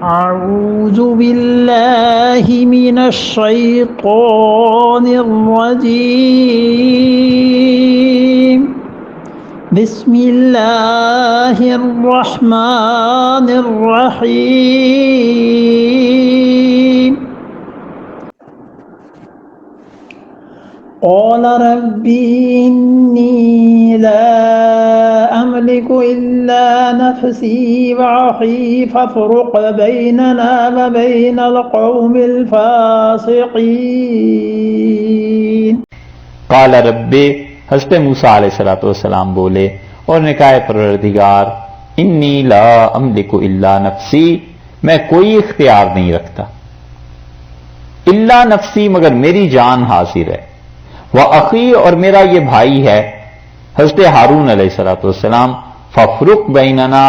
أعوذ بالله من الشيطان الرجيم بسم الله الرحمن الرحيم قال رب إني لا أملك إلا نفسي وأخي فافرق بيننا وبين القوم الفاسقين قال رب، حضرت موسیٰ علیہ السلام بولے اور نے کہا پروردگار انی لا املک الا نفسی، میں کوئی اختیار نہیں رکھتا الا نفسی مگر میری جان حاضر ہے، وَأَخِي اور میرا یہ بھائی ہے حضرت ہارون علیہ السلام، فَفْرُقْ بَيْنَنَا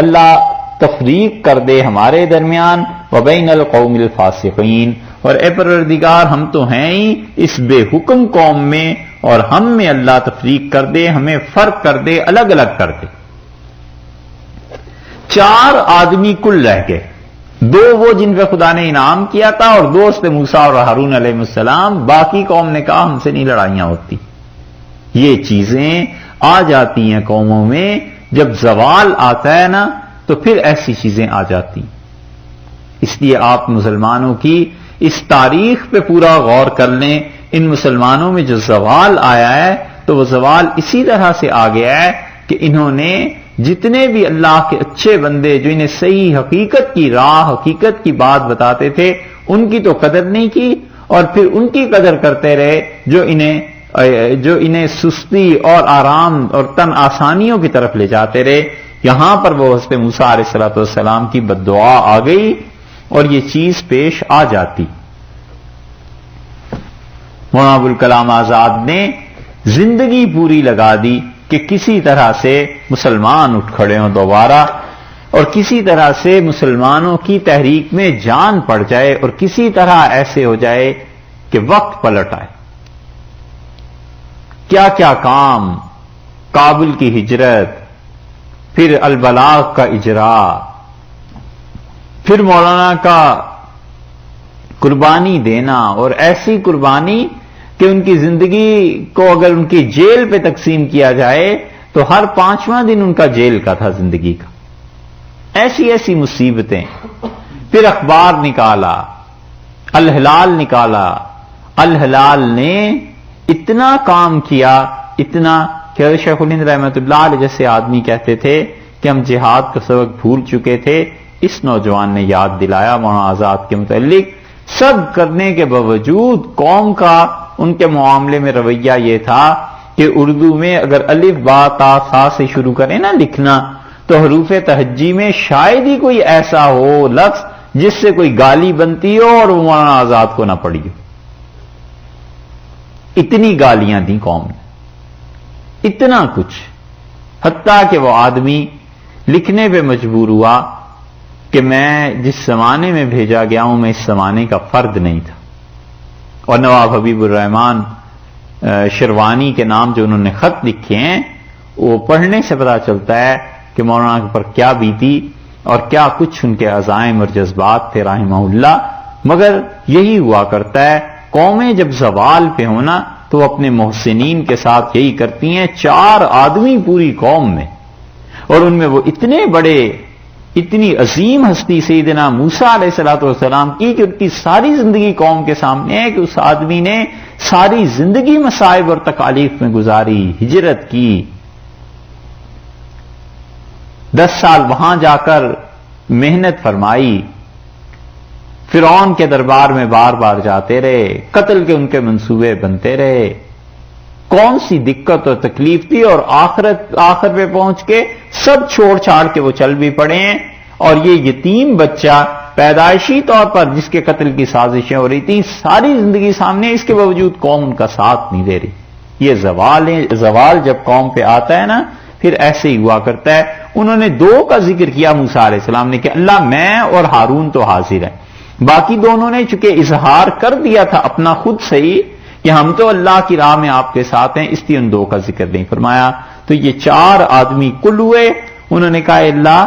اللہ تفریق کر دے ہمارے درمیان، وَبَيْنَ الْقَوْمِ الْفَاسِقِينَ اور اے پروردگار ہم تو ہیں ہی اس بے حکم قوم میں، اور ہم میں اللہ تفریق کر دے، ہمیں فرق کر دے، الگ الگ کر دے۔ 4 آدمی کل رہ گئے، 2 وہ جن پہ خدا نے انعام کیا تھا اور 2 موسیٰ اور ہارون علیہ السلام، باقی قوم نے کہا ہم سے نہیں لڑائیاں ہوتی۔ یہ چیزیں آ جاتی ہیں قوموں میں، جب زوال آتا ہے نا تو پھر ایسی چیزیں آ جاتی۔ اس لیے آپ مسلمانوں کی اس تاریخ پہ پورا غور کر لیں، ان مسلمانوں میں جو زوال آیا ہے تو وہ زوال اسی طرح سے آ گیا ہے کہ انہوں نے جتنے بھی اللہ کے اچھے بندے جو انہیں صحیح حقیقت کی راہ، حقیقت کی بات بتاتے تھے، ان کی تو قدر نہیں کی، اور پھر ان کی قدر کرتے رہے جو انہیں سستی اور آرام اور تن آسانیوں کی طرف لے جاتے رہے۔ یہاں پر وہ حضرت موسیٰ علیہ السلام کی بددعا آ گئی اور یہ چیز پیش آ جاتی۔ مولانا ابوالکلام آزاد نے زندگی پوری لگا دی کہ کسی طرح سے مسلمان اٹھ کھڑے ہوں دوبارہ، اور کسی طرح سے مسلمانوں کی تحریک میں جان پڑ جائے، اور کسی طرح ایسے ہو جائے کہ وقت پلٹ آئے۔ کیا کیا کام، کابل کی ہجرت، پھر البلاغ کا اجراء، پھر مولانا کا قربانی دینا، اور ایسی قربانی کہ ان کی زندگی کو اگر ان کی جیل پہ تقسیم کیا جائے تو ہر 5واں دن ان کا جیل کا تھا زندگی کا۔ ایسی ایسی مصیبتیں، پھر اخبار نکالا، الہلال نکالا، الہلال نے اتنا کام کیا، اتنا کہ شیخ الہند رحمۃ اللہ علیہ جیسے آدمی کہتے تھے کہ ہم جہاد کا سبق بھول چکے تھے، اس نوجوان نے یاد دلایا مولانا آزاد کے متعلق۔ سب کرنے کے باوجود قوم کا ان کے معاملے میں رویہ یہ تھا کہ اردو میں اگر الف با تا سا سے شروع کریں نا لکھنا، تو حروف تہجی میں شاید ہی کوئی ایسا ہو لفظ جس سے کوئی گالی بنتی ہو اور وہ مولانا آزاد کو نہ پڑی ہو۔ اتنی گالیاں دیں قوم نے، اتنا کچھ، حتیٰ کہ وہ آدمی لکھنے پہ مجبور ہوا کہ میں جس زمانے میں بھیجا گیا ہوں میں اس زمانے کا فرد نہیں تھا۔ اور نواب حبیب الرحمان شروانی کے نام جو انہوں نے خط لکھے ہیں، وہ پڑھنے سے پتہ چلتا ہے کہ مولانا پر کیا بیتی اور کیا کچھ ان کے عزائم اور جذبات تھے رحمہ اللہ۔ مگر یہی ہوا کرتا ہے، قومیں جب زوال پہ ہونا تو وہ اپنے محسنین کے ساتھ یہی کرتی ہیں۔ 4 آدمی پوری قوم میں، اور ان میں وہ اتنے بڑے، اتنی عظیم ہستی سیدنا موسیٰ علیہ السلام کی کہ ان کی ساری زندگی قوم کے سامنے ہے کہ اس آدمی نے ساری زندگی مصائب اور تکالیف میں گزاری، ہجرت کی، 10 سال وہاں جا کر محنت فرمائی، فرعون کے دربار میں بار بار جاتے رہے، قتل کے ان کے منصوبے بنتے رہے، کون سی دقت اور تکلیف تھی، اور آخر پہ پہنچ کے سب چھوڑ چھاڑ کے وہ چل بھی پڑے ہیں۔ اور یہ یتیم بچہ پیدائشی طور پر جس کے قتل کی سازشیں ہو رہی تھیں، ساری زندگی سامنے، اس کے باوجود قوم ان کا ساتھ نہیں دے رہی۔ یہ زوال جب قوم پہ آتا ہے نا پھر ایسے ہی ہوا کرتا ہے۔ انہوں نے 2 کا ذکر کیا موسیٰ علیہ السلام نے کہ اللہ میں اور ہارون تو حاضر ہیں، باقی دونوں نے چونکہ اظہار کر دیا تھا اپنا خود سے ہی کہ ہم تو اللہ کی راہ میں آپ کے ساتھ ہیں، اس لیے ان 2 کا ذکر نہیں فرمایا۔ تو یہ 4 آدمی کل ہوئے، انہوں نے کہا اللہ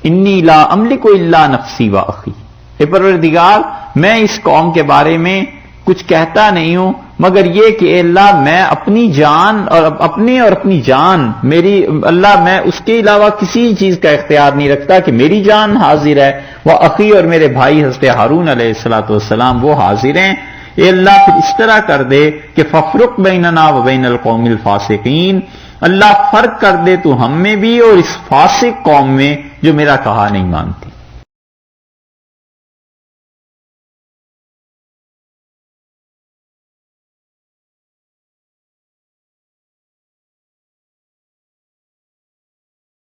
انی لا املک الا نفسی و اخی، اے پروردگار میں اس قوم کے بارے میں کچھ کہتا نہیں ہوں مگر یہ کہ اے اللہ میں اپنی جان اور اپنی جان میری اللہ میں اس کے علاوہ کسی چیز کا اختیار نہیں رکھتا کہ میری جان حاضر ہے، وہ اخی اور میرے بھائی حضرت ہارون علیہ الصلوۃ والسلام وہ حاضر ہیں، اے اللہ پھر اس طرح کر دے کہ ففرق بیننا و بین القوم الفاسقین، اللہ فرق کر دے تو ہم میں بھی اور اس فاسق قوم میں جو میرا کہا نہیں مانتی۔